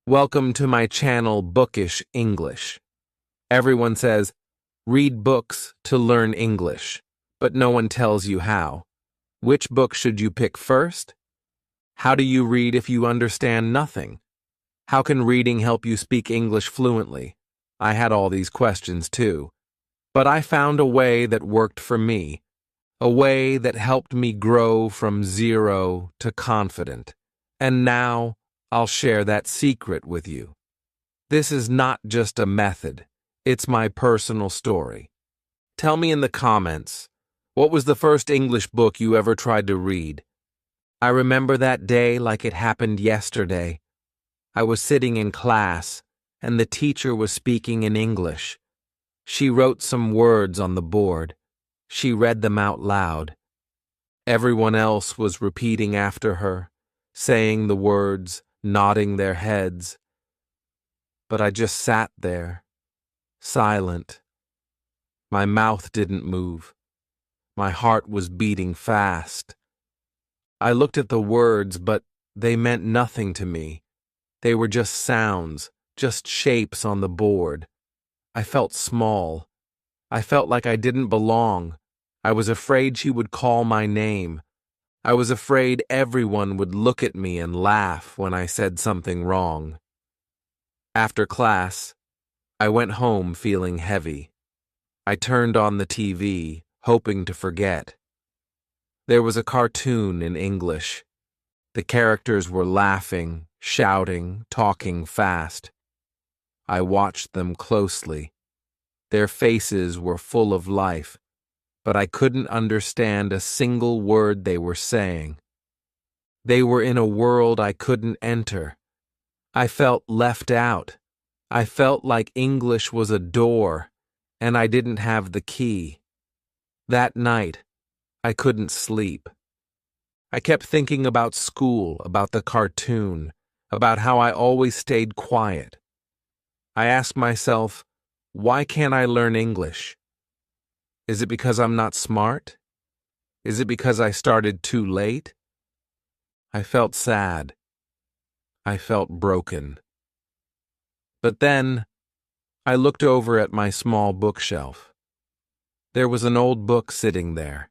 Welcome to my channel, Bookish English. Everyone says, read books to learn English, but no one tells you how. Which book should you pick first? How do you read if you understand nothing? How can reading help you speak English fluently? I had all these questions too, but I found a way that worked for me, a way that helped me grow from zero to confident, and now I'll share that secret with you. This is not just a method, it's my personal story. Tell me in the comments, what was the first English book you ever tried to read? I remember that day like it happened yesterday. I was sitting in class, and the teacher was speaking in English. She wrote some words on the board. She read them out loud. Everyone else was repeating after her, saying the words, nodding their heads. But I just sat there, silent. My mouth didn't move. My heart was beating fast. I looked at the words, but they meant nothing to me. They were just sounds, just shapes on the board. I felt small. I felt like I didn't belong. I was afraid she would call my name. I was afraid everyone would look at me and laugh when I said something wrong. After class, I went home feeling heavy. I turned on the TV, hoping to forget. There was a cartoon in English. The characters were laughing, shouting, talking fast. I watched them closely. Their faces were full of life, but I couldn't understand a single word they were saying. They were in a world I couldn't enter. I felt left out. I felt like English was a door, and I didn't have the key. That night, I couldn't sleep. I kept thinking about school, about the cartoon, about how I always stayed quiet. I asked myself, why can't I learn English? Is it because I'm not smart? Is it because I started too late? I felt sad. I felt broken. But then, I looked over at my small bookshelf. There was an old book sitting there.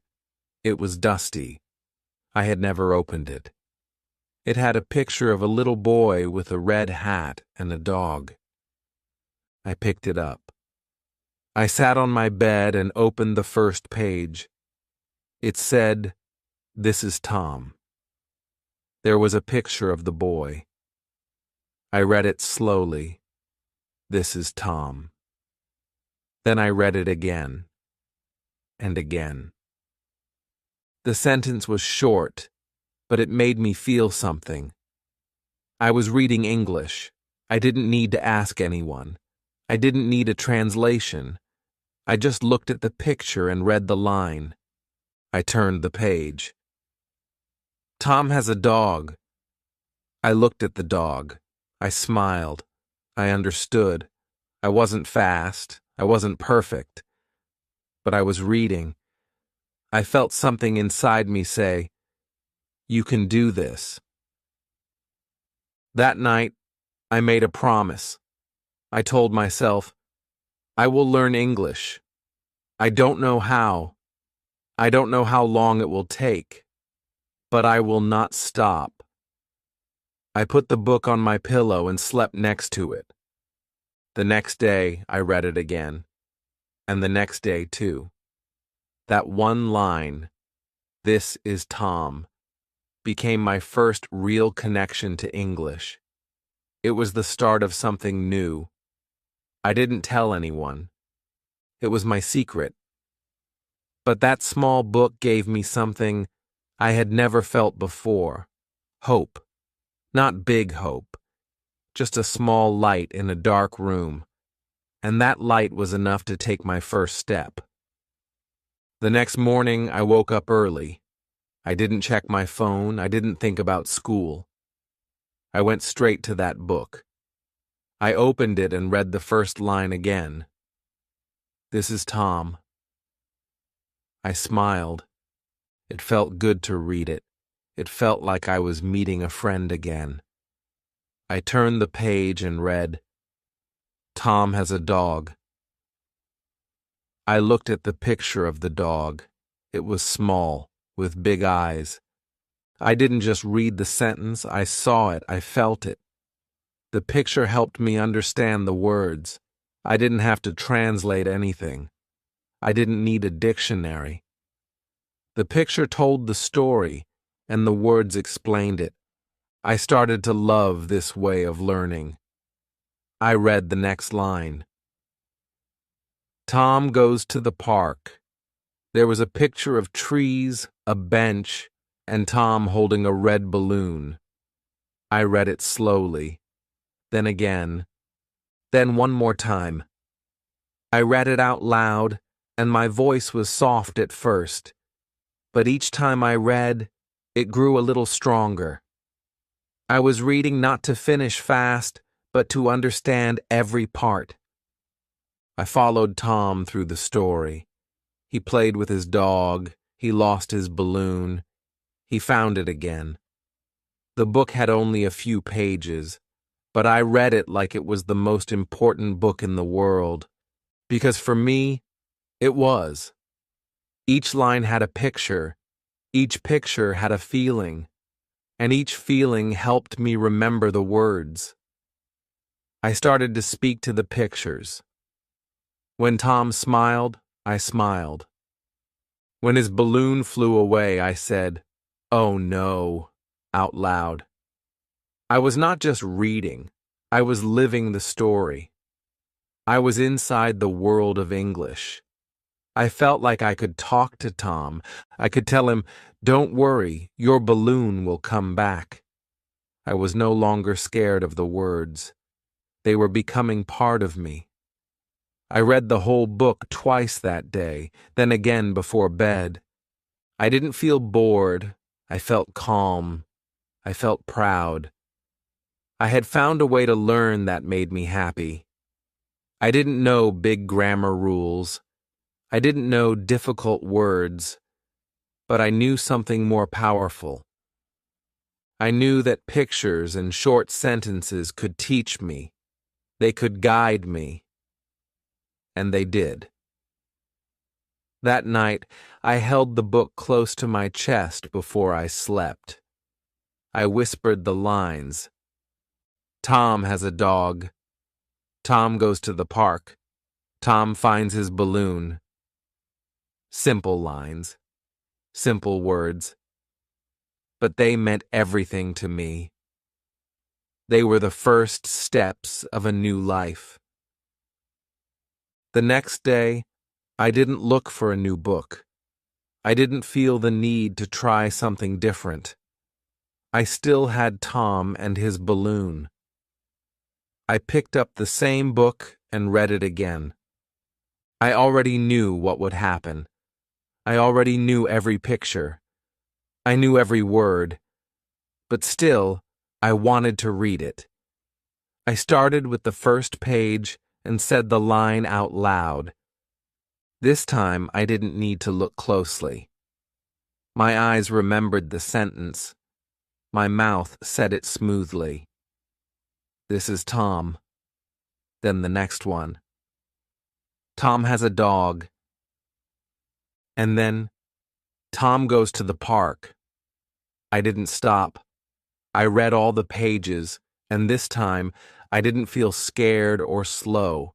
It was dusty. I had never opened it. It had a picture of a little boy with a red hat and a dog. I picked it up. I sat on my bed and opened the first page. It said, "This is Tom." There was a picture of the boy. I read it slowly. "This is Tom." Then I read it again and again. The sentence was short, but it made me feel something. I was reading English. I didn't need to ask anyone. I didn't need a translation. I just looked at the picture and read the line. I turned the page. Tom has a dog. I looked at the dog. I smiled. I understood. I wasn't fast. I wasn't perfect. But I was reading. I felt something inside me say, "You can do this." That night, I made a promise. I told myself, I will learn English. I don't know how. I don't know how long it will take. But I will not stop. I put the book on my pillow and slept next to it. The next day, I read it again. And the next day, too. That one line, "This is Tom," became my first real connection to English. It was the start of something new. I didn't tell anyone. It was my secret. But that small book gave me something I had never felt before. Hope. Not big hope. Just a small light in a dark room. And that light was enough to take my first step. The next morning, I woke up early. I didn't check my phone. I didn't think about school. I went straight to that book. I opened it and read the first line again. "This is Tom." I smiled. It felt good to read it. It felt like I was meeting a friend again. I turned the page and read, Tom has a dog. I looked at the picture of the dog. It was small, with big eyes. I didn't just read the sentence, I saw it, I felt it. The picture helped me understand the words. I didn't have to translate anything. I didn't need a dictionary. The picture told the story, and the words explained it. I started to love this way of learning. I read the next line. Tom goes to the park. There was a picture of trees, a bench, and Tom holding a red balloon. I read it slowly, then again, then one more time. I read it out loud, and my voice was soft at first, but each time I read, it grew a little stronger. I was reading not to finish fast, but to understand every part. I followed Tom through the story. He played with his dog, he lost his balloon, he found it again. The book had only a few pages, but I read it like it was the most important book in the world, because for me, it was. Each line had a picture, each picture had a feeling, and each feeling helped me remember the words. I started to speak to the pictures. When Tom smiled, I smiled. When his balloon flew away, I said, "Oh no," out loud. I was not just reading, I was living the story. I was inside the world of English. I felt like I could talk to Tom. I could tell him, "Don't worry, your balloon will come back." I was no longer scared of the words. They were becoming part of me. I read the whole book twice that day, then again before bed. I didn't feel bored. I felt calm. I felt proud. I had found a way to learn that made me happy. I didn't know big grammar rules. I didn't know difficult words. But I knew something more powerful. I knew that pictures and short sentences could teach me. They could guide me. And they did. That night, I held the book close to my chest before I slept. I whispered the lines. Tom has a dog. Tom goes to the park. Tom finds his balloon. Simple lines. Simple words. But they meant everything to me. They were the first steps of a new life. The next day, I didn't look for a new book. I didn't feel the need to try something different. I still had Tom and his balloon. I picked up the same book and read it again. I already knew what would happen. I already knew every picture. I knew every word. But still, I wanted to read it. I started with the first page and said the line out loud. This time I didn't need to look closely. My eyes remembered the sentence. My mouth said it smoothly. This is Tom. Then the next one. Tom has a dog. And then, Tom goes to the park. I didn't stop. I read all the pages, and this time, I didn't feel scared or slow.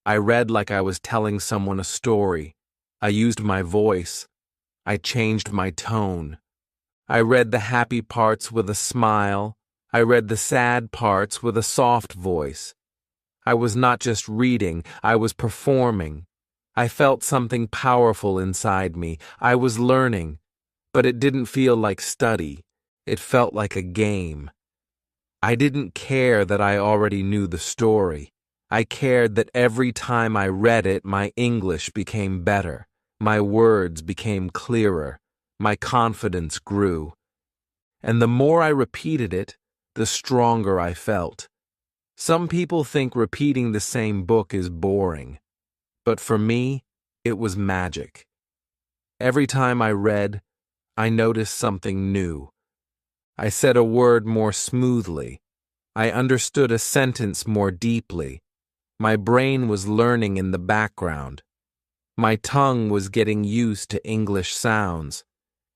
I read like I was telling someone a story. I used my voice. I changed my tone. I read the happy parts with a smile. I read the sad parts with a soft voice. I was not just reading, I was performing. I felt something powerful inside me. I was learning, but it didn't feel like study. It felt like a game. I didn't care that I already knew the story. I cared that every time I read it, my English became better. My words became clearer. My confidence grew. And the more I repeated it, the stronger I felt. Some people think repeating the same book is boring. But for me, it was magic. Every time I read, I noticed something new. I said a word more smoothly. I understood a sentence more deeply. My brain was learning in the background. My tongue was getting used to English sounds,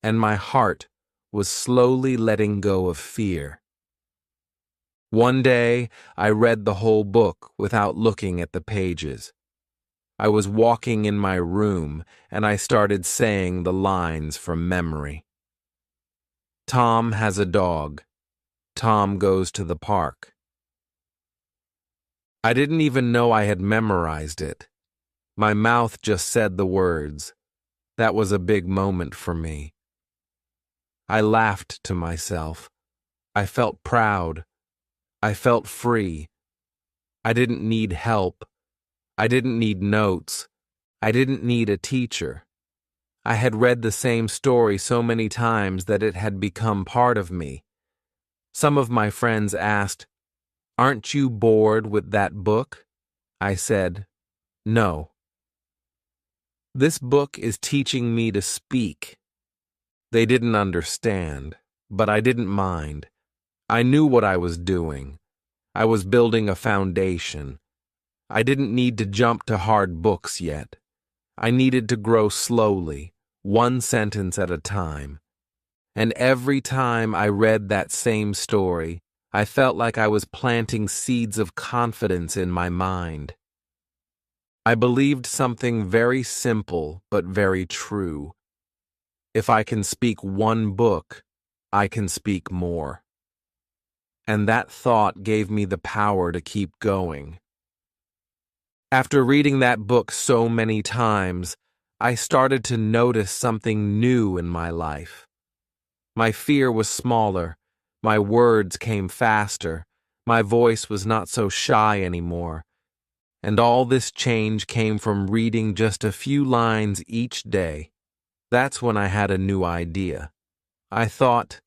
and my heart was slowly letting go of fear. One day, I read the whole book without looking at the pages. I was walking in my room, and I started saying the lines from memory. Tom has a dog. Tom goes to the park. I didn't even know I had memorized it. My mouth just said the words. That was a big moment for me. I laughed to myself. I felt proud. I felt free. I didn't need help. I didn't need notes. I didn't need a teacher. I had read the same story so many times that it had become part of me. Some of my friends asked, "Aren't you bored with that book?" I said, "No. This book is teaching me to speak." They didn't understand, but I didn't mind. I knew what I was doing. I was building a foundation. I didn't need to jump to hard books yet. I needed to grow slowly, one sentence at a time. And every time I read that same story, I felt like I was planting seeds of confidence in my mind. I believed something very simple but very true. If I can speak one book, I can speak more. And that thought gave me the power to keep going. After reading that book so many times, I started to notice something new in my life. My fear was smaller, my words came faster, my voice was not so shy anymore. And all this change came from reading just a few lines each day. That's when I had a new idea. I thought,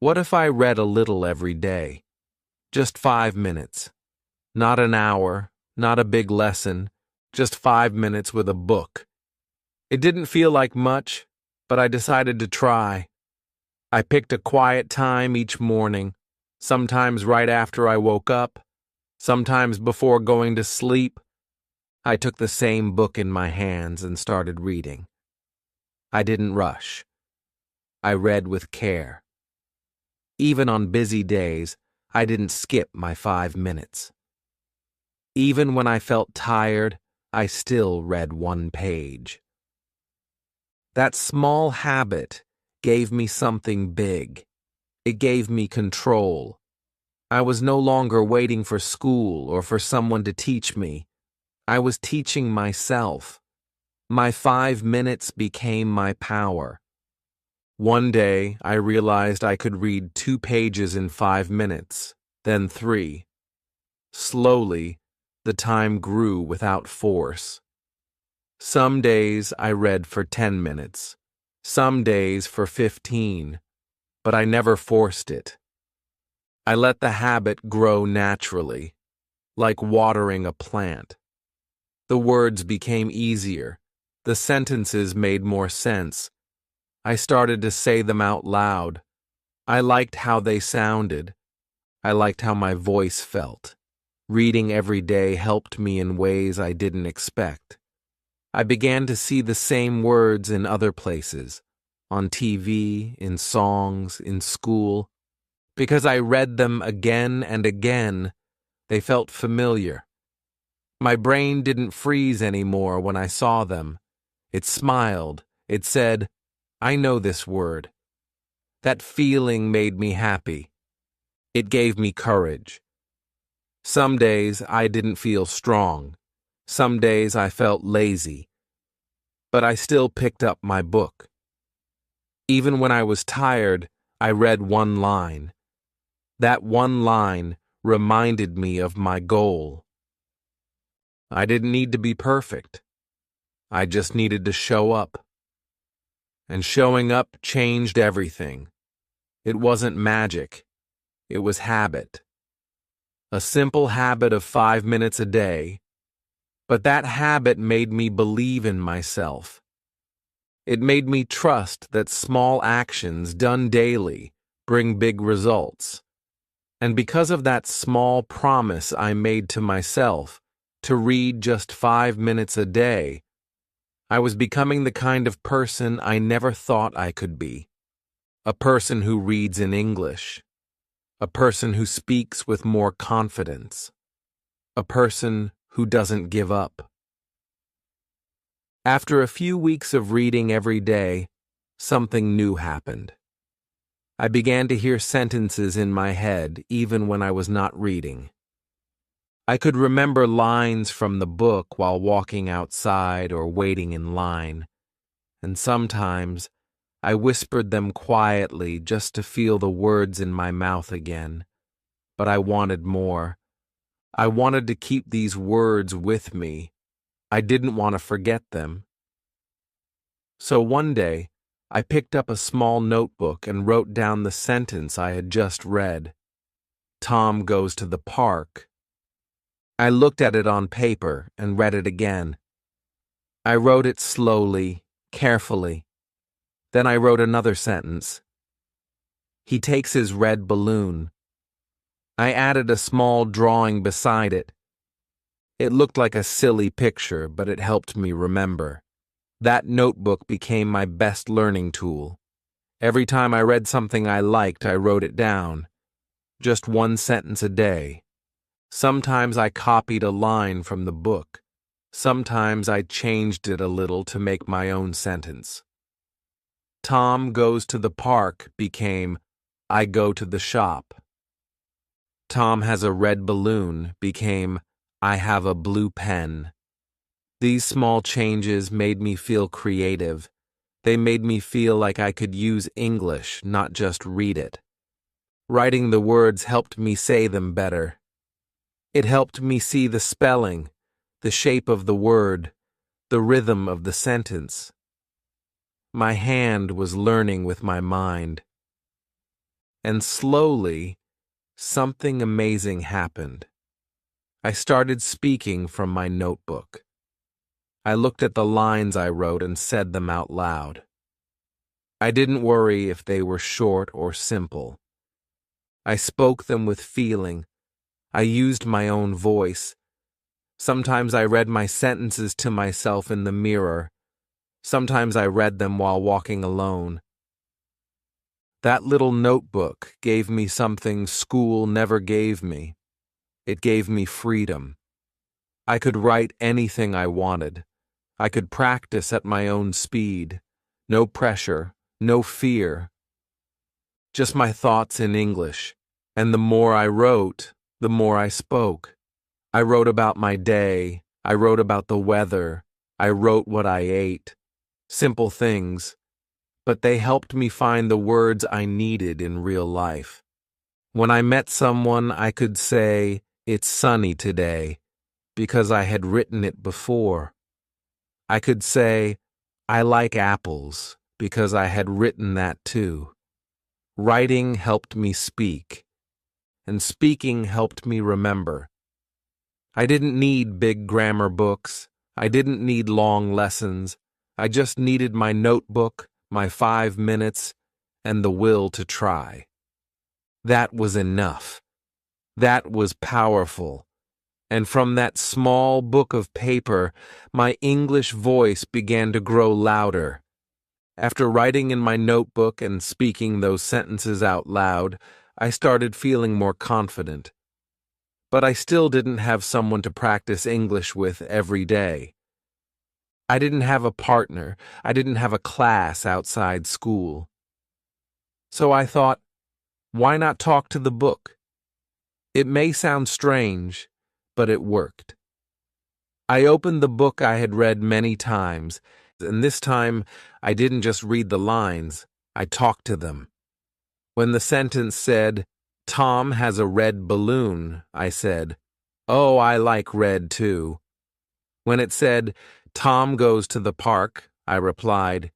what if I read a little every day? Just 5 minutes. Not an hour, not a big lesson, just 5 minutes with a book. It didn't feel like much, but I decided to try. I picked a quiet time each morning, sometimes right after I woke up, sometimes before going to sleep. I took the same book in my hands and started reading. I didn't rush. I read with care. Even on busy days, I didn't skip my 5 minutes. Even when I felt tired, I still read one page. That small habit gave me something big. It gave me control. I was no longer waiting for school or for someone to teach me. I was teaching myself. My 5 minutes became my power. One day, I realized I could read 2 pages in 5 minutes, then 3. Slowly, the time grew without force. Some days I read for 10 minutes, some days for 15, but I never forced it. I let the habit grow naturally, like watering a plant. The words became easier, the sentences made more sense. I started to say them out loud. I liked how they sounded. I liked how my voice felt. Reading every day helped me in ways I didn't expect. I began to see the same words in other places, on TV, in songs, in school. Because I read them again and again, they felt familiar. My brain didn't freeze anymore when I saw them. It smiled. It said, "I know this word." That feeling made me happy. It gave me courage. Some days I didn't feel strong. Some days I felt lazy. But I still picked up my book. Even when I was tired, I read one line. That one line reminded me of my goal. I didn't need to be perfect. I just needed to show up. And showing up changed everything. It wasn't magic. It was habit. A simple habit of 5 minutes a day. But that habit made me believe in myself. It made me trust that small actions done daily bring big results. And because of that small promise I made to myself to read just 5 minutes a day, I was becoming the kind of person I never thought I could be. A person who reads in English. A person who speaks with more confidence. A person who doesn't give up. After a few weeks of reading every day, something new happened. I began to hear sentences in my head even when I was not reading. I could remember lines from the book while walking outside or waiting in line, and sometimes I whispered them quietly just to feel the words in my mouth again. But I wanted more. I wanted to keep these words with me. I didn't want to forget them. So one day, I picked up a small notebook and wrote down the sentence I had just read. Tom goes to the park. I looked at it on paper and read it again. I wrote it slowly, carefully. Then I wrote another sentence. He takes his red balloon. I added a small drawing beside it. It looked like a silly picture, but it helped me remember. That notebook became my best learning tool. Every time I read something I liked, I wrote it down. Just one sentence a day. Sometimes I copied a line from the book. Sometimes I changed it a little to make my own sentence. Tom goes to the park became I go to the shop. Tom has a red balloon became I have a blue pen. These small changes made me feel creative. They made me feel like I could use English, not just read it. Writing the words helped me say them better. It helped me see the spelling, the shape of the word, the rhythm of the sentence. My hand was learning with my mind. And slowly, something amazing happened. I started speaking from my notebook. I looked at the lines I wrote and said them out loud. I didn't worry if they were short or simple. I spoke them with feeling. I used my own voice. Sometimes I read my sentences to myself in the mirror. Sometimes I read them while walking alone. That little notebook gave me something school never gave me. It gave me freedom. I could write anything I wanted. I could practice at my own speed. No pressure, no fear. Just my thoughts in English. And the more I wrote, the more I spoke. I wrote about my day. I wrote about the weather. I wrote what I ate. Simple things. But they helped me find the words I needed in real life. When I met someone, I could say, "It's sunny today," because I had written it before. I could say, "I like apples," because I had written that too. Writing helped me speak, and speaking helped me remember. I didn't need big grammar books. I didn't need long lessons. I just needed my notebook, my 5 minutes, and the will to try. That was enough. That was powerful. And from that small book of paper, my English voice began to grow louder. After writing in my notebook and speaking those sentences out loud, I started feeling more confident. But I still didn't have someone to practice English with every day. I didn't have a partner. I didn't have a class outside school. So I thought, why not talk to the book? It may sound strange, but it worked. I opened the book I had read many times, and this time I didn't just read the lines, I talked to them. When the sentence said, "Tom has a red balloon," I said, "Oh, I like red too." When it said, "Tom goes to the park," I replied,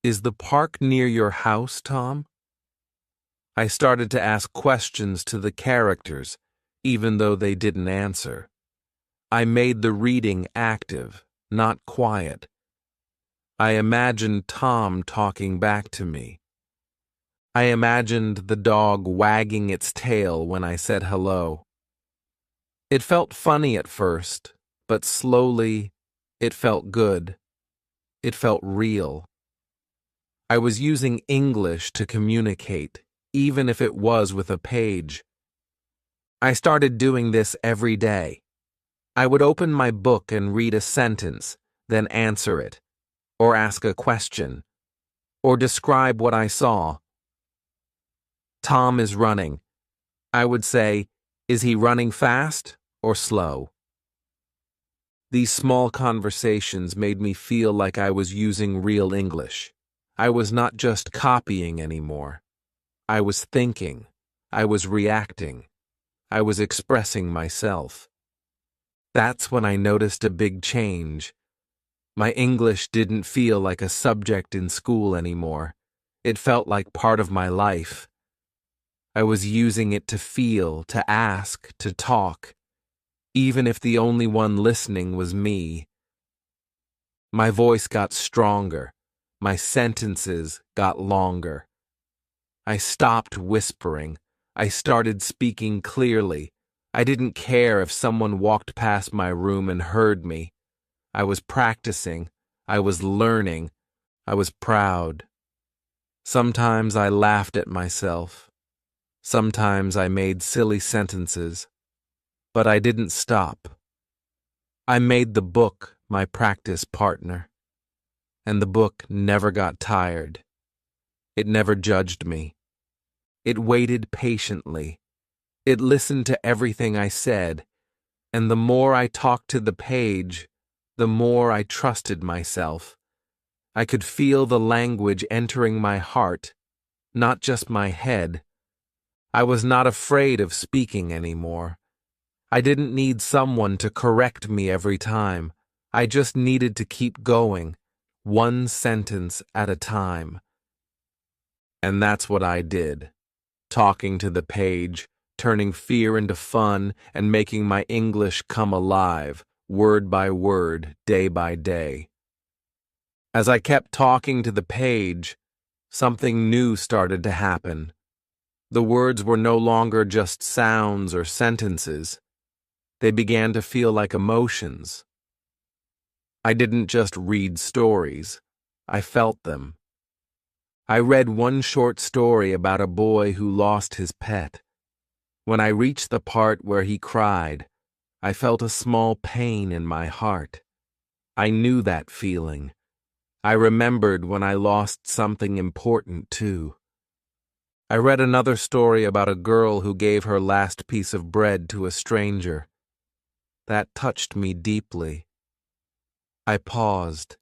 "Is the park near your house, Tom?" I started to ask questions to the characters, even though they didn't answer. I made the reading active, not quiet. I imagined Tom talking back to me. I imagined the dog wagging its tail when I said hello. It felt funny at first, but slowly it felt good. It felt real. I was using English to communicate, even if it was with a page. I started doing this every day. I would open my book and read a sentence, then answer it, or ask a question, or describe what I saw. Tom is running. I would say, is he running fast or slow? These small conversations made me feel like I was using real English. I was not just copying anymore. I was thinking. I was reacting. I was expressing myself. That's when I noticed a big change. My English didn't feel like a subject in school anymore. It felt like part of my life. I was using it to feel, to ask, to talk, even if the only one listening was me. My voice got stronger. My sentences got longer. I stopped whispering. I started speaking clearly. I didn't care if someone walked past my room and heard me. I was practicing. I was learning. I was proud. Sometimes I laughed at myself. Sometimes I made silly sentences. But I didn't stop. I made the book my practice partner. And the book never got tired. It never judged me. It waited patiently. It listened to everything I said, and the more I talked to the page, the more I trusted myself. I could feel the language entering my heart, not just my head. I was not afraid of speaking anymore. I didn't need someone to correct me every time. I just needed to keep going, one sentence at a time. And that's what I did, talking to the page, turning fear into fun, and making my English come alive, word by word, day by day. As I kept talking to the page, something new started to happen. The words were no longer just sounds or sentences. They began to feel like emotions. I didn't just read stories. I felt them. I read one short story about a boy who lost his pet. When I reached the part where he cried, I felt a small pain in my heart. I knew that feeling. I remembered when I lost something important, too. I read another story about a girl who gave her last piece of bread to a stranger. That touched me deeply. I paused.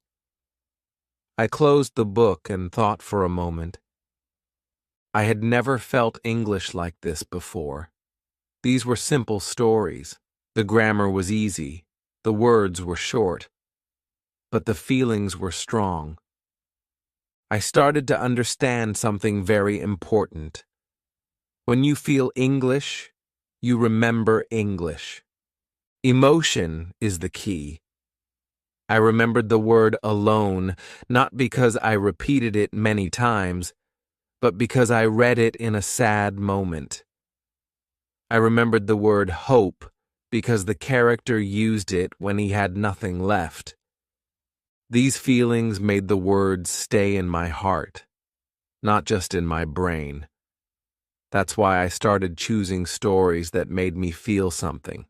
I closed the book and thought for a moment. I had never felt English like this before. These were simple stories. The grammar was easy. The words were short. But the feelings were strong. I started to understand something very important. When you feel English, you remember English. Emotion is the key. I remembered the word alone, not because I repeated it many times, but because I read it in a sad moment. I remembered the word hope because the character used it when he had nothing left. These feelings made the words stay in my heart, not just in my brain. That's why I started choosing stories that made me feel something.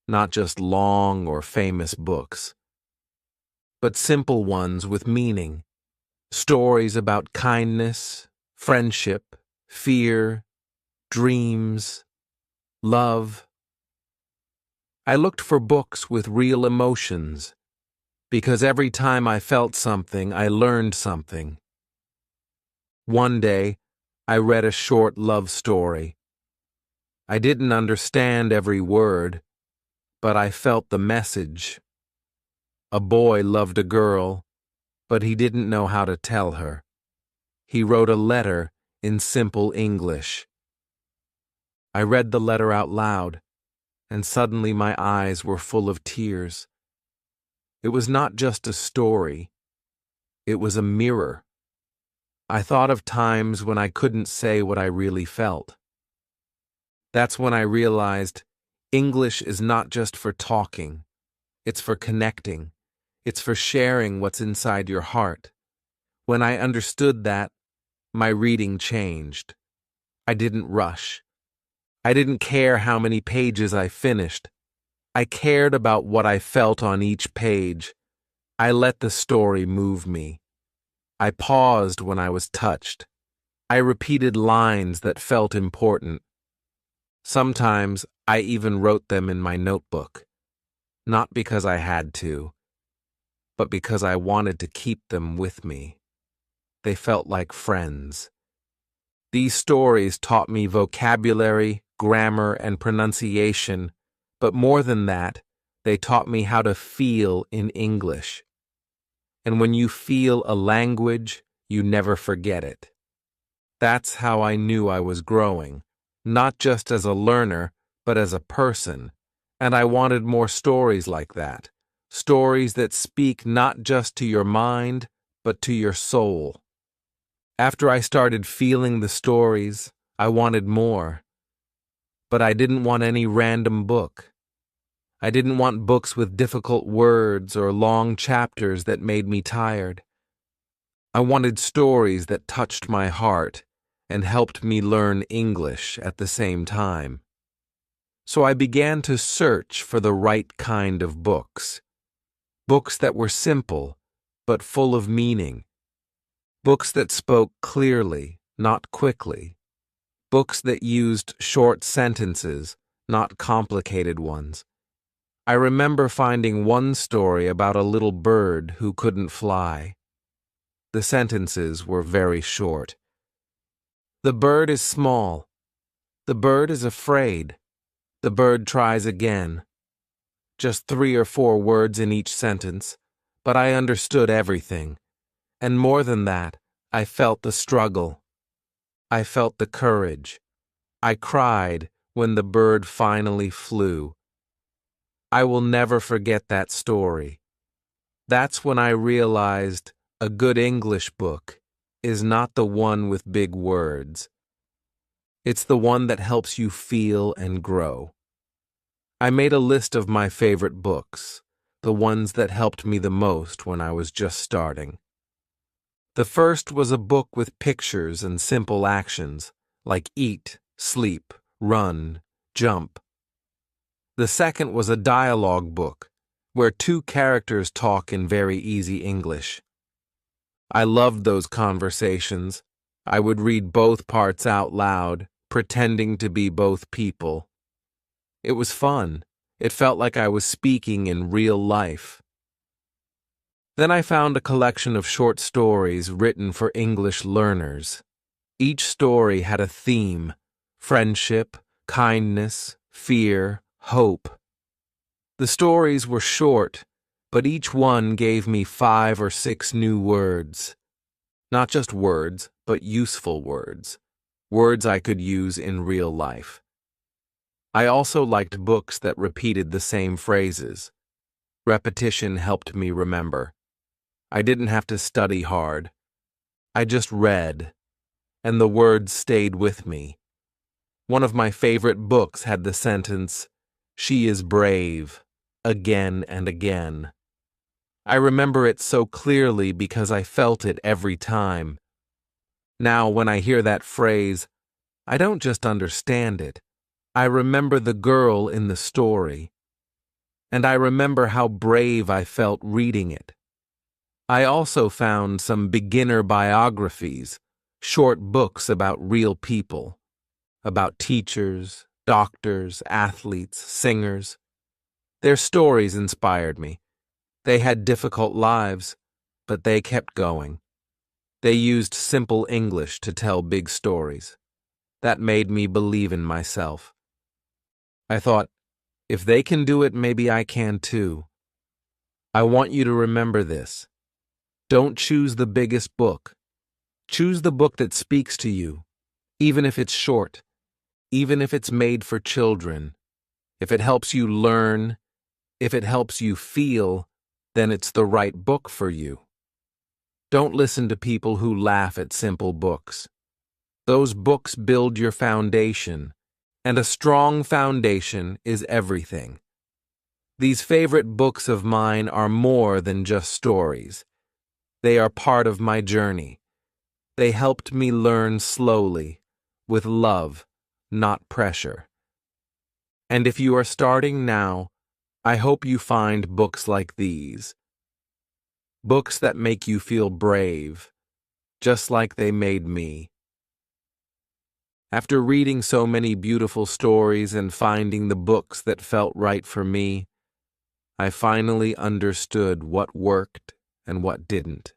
Not just long or famous books, but simple ones with meaning. Stories about kindness, friendship, fear, dreams, love. I looked for books with real emotions, because every time I felt something, I learned something. One day, I read a short love story. I didn't understand every word, but I felt the message. A boy loved a girl, but he didn't know how to tell her. He wrote a letter in simple English. I read the letter out loud, and suddenly my eyes were full of tears. It was not just a story. It was a mirror. I thought of times when I couldn't say what I really felt. That's when I realized English is not just for talking, it's for connecting, it's for sharing what's inside your heart. When I understood that, my reading changed. I didn't rush. I didn't care how many pages I finished. I cared about what I felt on each page. I let the story move me. I paused when I was touched. I repeated lines that felt important. Sometimes I even wrote them in my notebook, not because I had to, but because I wanted to keep them with me. They felt like friends. These stories taught me vocabulary, grammar, and pronunciation, but more than that, they taught me how to feel in English. And when you feel a language, you never forget it. That's how I knew I was growing, not just as a learner, but as a person. And I wanted more stories like that, stories that speak not just to your mind, but to your soul. After I started feeling the stories, I wanted more. But I didn't want any random book. I didn't want books with difficult words or long chapters that made me tired. I wanted stories that touched my heart and helped me learn English at the same time. So I began to search for the right kind of books. Books that were simple, but full of meaning. Books that spoke clearly, not quickly. Books that used short sentences, not complicated ones. I remember finding one story about a little bird who couldn't fly. The sentences were very short. The bird is small. The bird is afraid. The bird tries again. Just 3 or 4 words in each sentence, but I understood everything. And more than that, I felt the struggle. I felt the courage. I cried when the bird finally flew. I will never forget that story. That's when I realized a good English book is not the one with big words. It's the one that helps you feel and grow. I made a list of my favorite books, the ones that helped me the most when I was just starting. The first was a book with pictures and simple actions, like eat, sleep, run, jump. The second was a dialogue book, where 2 characters talk in very easy English. I loved those conversations. I would read both parts out loud, pretending to be both people. It was fun. It felt like I was speaking in real life. Then I found a collection of short stories written for English learners. Each story had a theme: friendship, kindness, fear, hope. The stories were short, but each one gave me 5 or 6 new words. Not just words, but useful words. Words I could use in real life. I also liked books that repeated the same phrases. Repetition helped me remember. I didn't have to study hard. I just read, and the words stayed with me. One of my favorite books had the sentence, "She is brave," again and again. I remember it so clearly because I felt it every time. Now, when I hear that phrase, I don't just understand it. I remember the girl in the story. And I remember how brave I felt reading it. I also found some beginner biographies, short books about real people, about teachers, doctors, athletes, singers. Their stories inspired me. They had difficult lives, but they kept going. They used simple English to tell big stories. That made me believe in myself. I thought, if they can do it, maybe I can too. I want you to remember this. Don't choose the biggest book. Choose the book that speaks to you, even if it's short, even if it's made for children. If it helps you learn, if it helps you feel, then it's the right book for you. Don't listen to people who laugh at simple books. Those books build your foundation, and a strong foundation is everything. These favorite books of mine are more than just stories. They are part of my journey. They helped me learn slowly, with love, not pressure. And if you are starting now, I hope you find books like these. Books that make you feel brave, just like they made me. After reading so many beautiful stories and finding the books that felt right for me, I finally understood what worked and what didn't.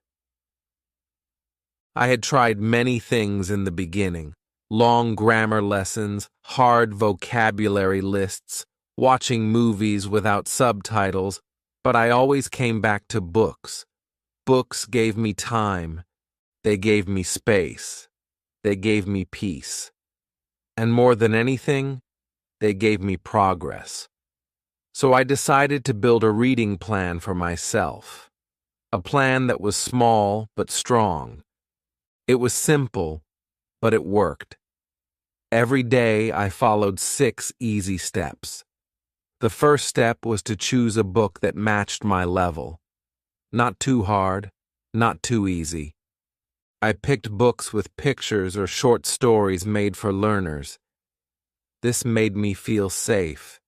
I had tried many things in the beginning: long grammar lessons, hard vocabulary lists, watching movies without subtitles, but I always came back to books. Books gave me time. They gave me space. They gave me peace. And more than anything, they gave me progress. So I decided to build a reading plan for myself. A plan that was small but strong. It was simple, but it worked. Every day I followed 6 easy steps. The first step was to choose a book that matched my level. Not too hard, not too easy. I picked books with pictures or short stories made for learners. This made me feel safe.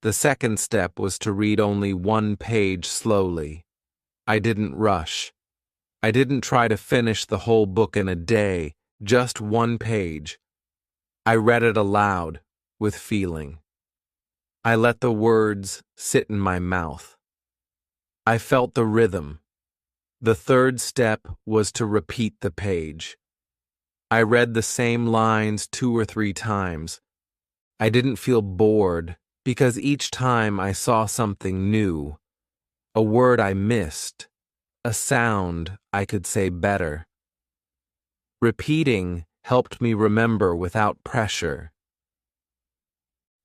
The second step was to read only 1 page slowly. I didn't rush. I didn't try to finish the whole book in a day, just 1 page. I read it aloud, with feeling. I let the words sit in my mouth. I felt the rhythm. The third step was to repeat the page. I read the same lines 2 or 3 times. I didn't feel bored, because each time I saw something new, a word I missed, a sound I could say better. Repeating helped me remember without pressure.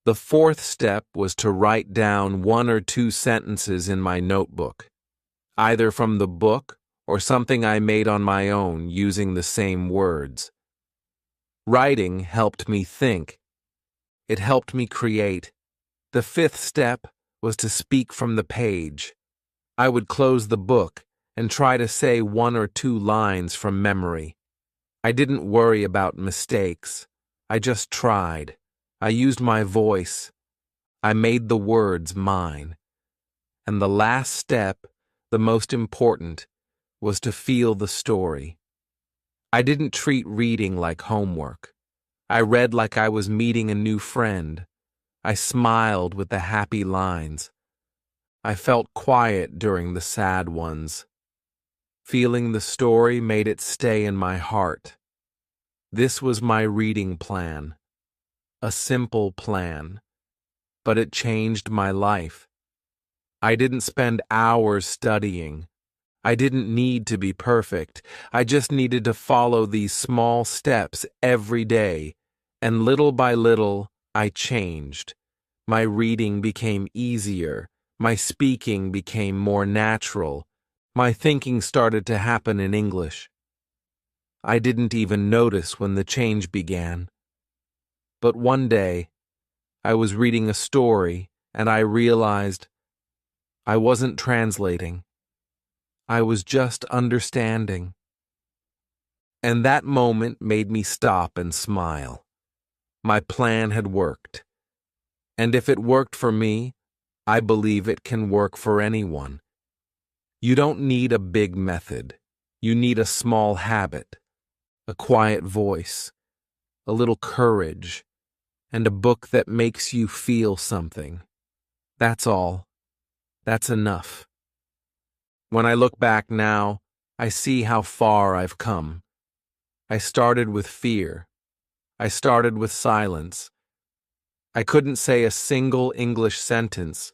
The fourth step was to write down 1 or 2 sentences in my notebook, either from the book or something I made on my own using the same words. Writing helped me think. It helped me create. The 5th step was to speak from the page. I would close the book and try to say 1 or 2 lines from memory. I didn't worry about mistakes. I just tried. I used my voice. I made the words mine. And the last step, the most important, was to feel the story. I didn't treat reading like homework. I read like I was meeting a new friend. I smiled with the happy lines. I felt quiet during the sad ones. Feeling the story made it stay in my heart. This was my reading plan. A simple plan. But it changed my life. I didn't spend hours studying. I didn't need to be perfect. I just needed to follow these small steps every day, and little by little, I changed. My reading became easier. My speaking became more natural. My thinking started to happen in English. I didn't even notice when the change began. But one day, I was reading a story, and I realized I wasn't translating. I was just understanding. And that moment made me stop and smile. My plan had worked. And if it worked for me, I believe it can work for anyone. You don't need a big method. You need a small habit, a quiet voice, a little courage, and a book that makes you feel something. That's all. That's enough. When I look back now, I see how far I've come. I started with fear. I started with silence. I couldn't say a single English sentence.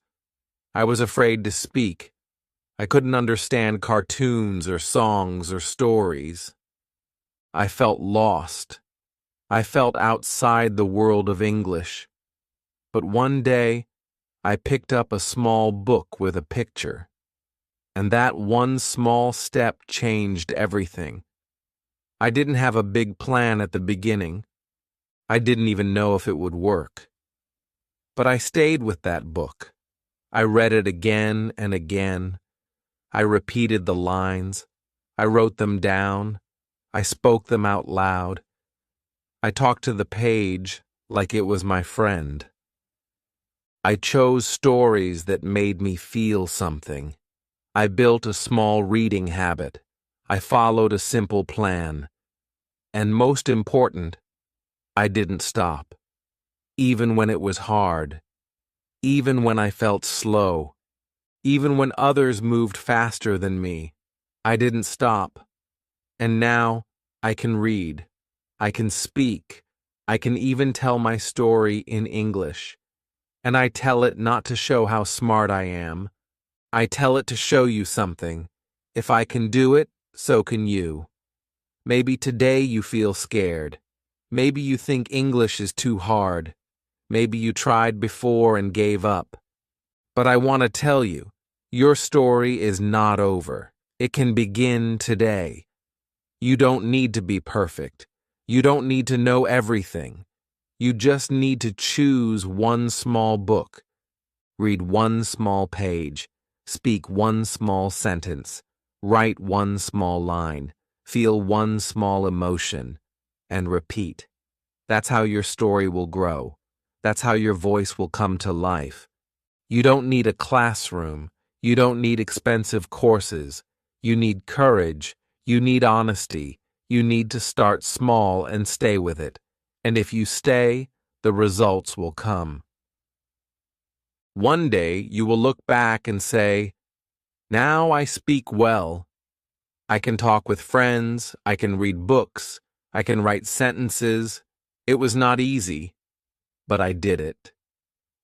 I was afraid to speak. I couldn't understand cartoons or songs or stories. I felt lost. I felt outside the world of English. But one day, I picked up a small book with a picture. And that one small step changed everything. I didn't have a big plan at the beginning. I didn't even know if it would work. But I stayed with that book. I read it again and again. I repeated the lines. I wrote them down. I spoke them out loud. I talked to the page like it was my friend. I chose stories that made me feel something. I built a small reading habit. I followed a simple plan. And most important, I didn't stop. Even when it was hard. Even when I felt slow. Even when others moved faster than me. I didn't stop. And now I can read. I can speak. I can even tell my story in English. And I tell it not to show how smart I am. I tell it to show you something. If I can do it, so can you. Maybe today you feel scared. Maybe you think English is too hard. Maybe you tried before and gave up. But I want to tell you, your story is not over. It can begin today. You don't need to be perfect. You don't need to know everything. You just need to choose one small book, read one small page, speak one small sentence, write one small line, feel one small emotion, and repeat. That's how your story will grow. That's how your voice will come to life. You don't need a classroom. You don't need expensive courses. You need courage. You need honesty. You need to start small and stay with it. And if you stay, the results will come. One day you will look back and say, "Now I speak well. I can talk with friends. I can read books. I can write sentences. It was not easy, but I did it."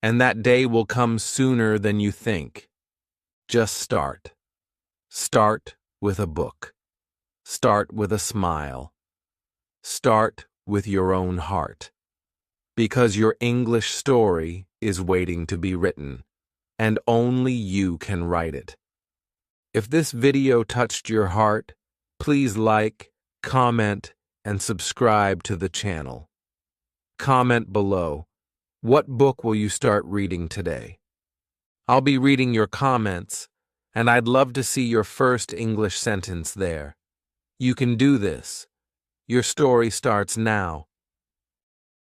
And that day will come sooner than you think. Just start. Start with a book. Start with a smile. Start with your own heart. Because your English story is waiting to be written, and only you can write it. If this video touched your heart, please like, comment, and subscribe to the channel. Comment below. What book will you start reading today? I'll be reading your comments, and I'd love to see your first English sentence there. You can do this. Your story starts now.